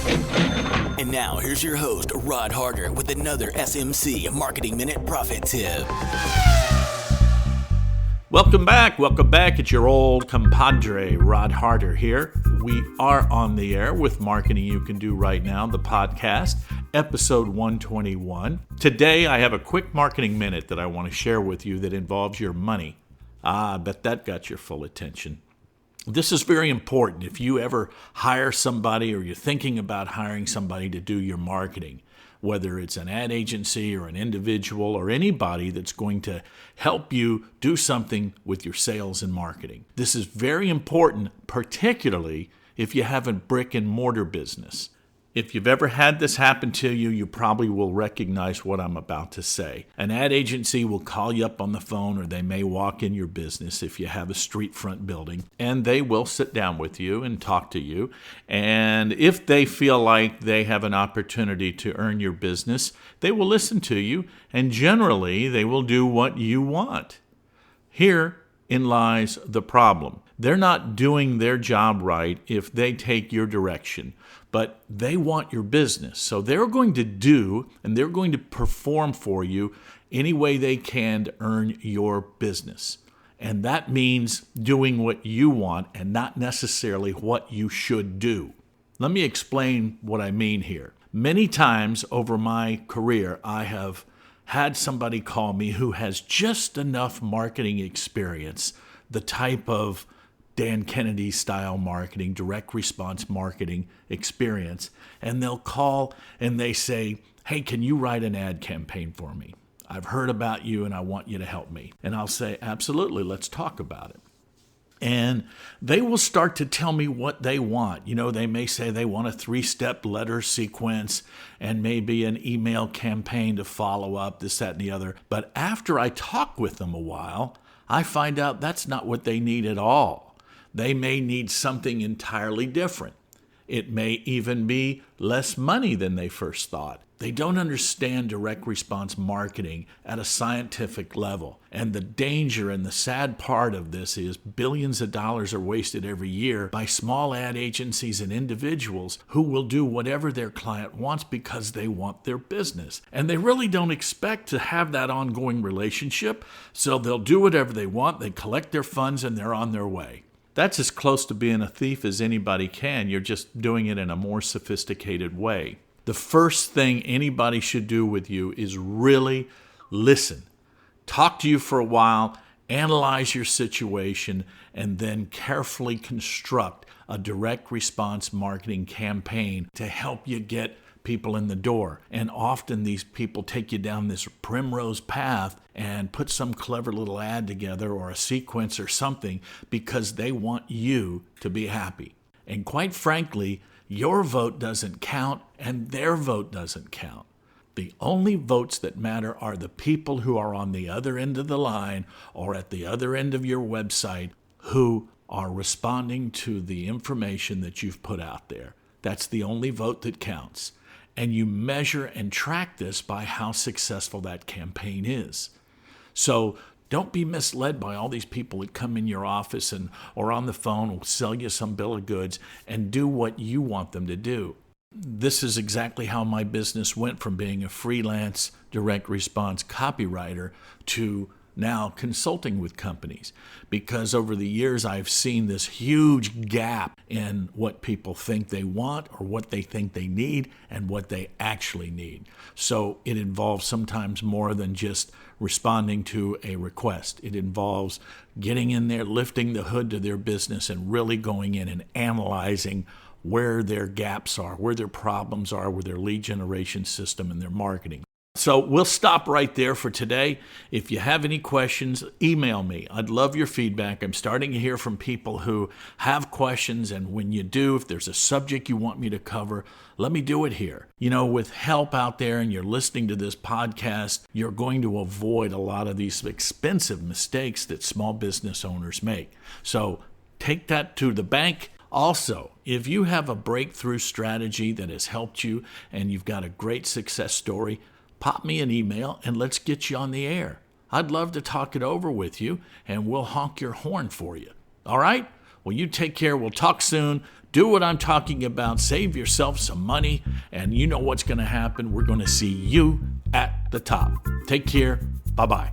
And now, here's your host, Rod Harder, with another SMC Marketing Minute Profit Tip. Welcome back. It's your old compadre, Rod Harder here. We are on the air with Marketing You Can Do Right Now, the podcast, episode 121. Today, I have a quick marketing minute that I want to share with you that involves your money. I bet that got your full attention. This is very important. If you ever hire somebody or you're thinking about hiring somebody to do your marketing, whether it's an ad agency or an individual or anybody that's going to help you do something with your sales and marketing. This is very important, particularly if you have a brick and mortar business. If you've ever had this happen to you, you probably will recognize what I'm about to say. An ad agency will call you up on the phone, or they may walk in your business if you have a street front building, and they will sit down with you and talk to you. And if they feel like they have an opportunity to earn your business, they will listen to you, and generally they will do what you want. Herein lies the problem. They're not doing their job right if they take your direction, but they want your business. So they're going to do and they're going to perform for you any way they can to earn your business. And that means doing what you want and not necessarily what you should do. Let me explain what I mean here. Many times over my career, I have had somebody call me who has just enough marketing experience, the type of Dan Kennedy style marketing, direct response marketing experience, and they'll call and they say, "Hey, can you write an ad campaign for me? I've heard about you and I want you to help me." And I'll say, "Absolutely, let's talk about it." And they will start to tell me what they want. You know, they may say they want a 3-step letter sequence and maybe an email campaign to follow up, this, that, and the other. But after I talk with them a while, I find out that's not what they need at all. They may need something entirely different. It may even be less money than they first thought. They don't understand direct response marketing at a scientific level. And the danger and the sad part of this is billions of dollars are wasted every year by small ad agencies and individuals who will do whatever their client wants because they want their business. And they really don't expect to have that ongoing relationship, so they'll do whatever they want, they collect their funds, and they're on their way. That's as close to being a thief as anybody can. You're just doing it in a more sophisticated way. The first thing anybody should do with you is really listen. Talk to you for a while, analyze your situation, and then carefully construct a direct response marketing campaign to help you get people in the door. And often these people take you down this primrose path and put some clever little ad together or a sequence or something because they want you to be happy. And quite frankly, your vote doesn't count and their vote doesn't count. The only votes that matter are the people who are on the other end of the line or at the other end of your website who are responding to the information that you've put out there. That's the only vote that counts. And you measure and track this by how successful that campaign is. So don't be misled by all these people that come in your office or on the phone will sell you some bill of goods and do what you want them to do. This is exactly how my business went from being a freelance direct response copywriter to now consulting with companies, because over the years I've seen this huge gap in what people think they want or what they think they need and what they actually need. So it involves sometimes more than just responding to a request. It involves getting in there, lifting the hood to their business and really going in and analyzing where their gaps are, where their problems are with their lead generation system and their marketing. So we'll stop right there for today. If you have any questions, email me. I'd love your feedback. I'm starting to hear from people who have questions, and when you do, if there's a subject you want me to cover, let me do it here. You know, with help out there and you're listening to this podcast, you're going to avoid a lot of these expensive mistakes that small business owners make. So take that to the bank. Also, if you have a breakthrough strategy that has helped you and you've got a great success story, pop me an email and let's get you on the air. I'd love to talk it over with you and we'll honk your horn for you. All right? Well, you take care. We'll talk soon. Do what I'm talking about. Save yourself some money, and you know what's going to happen. We're going to see you at the top. Take care. Bye-bye.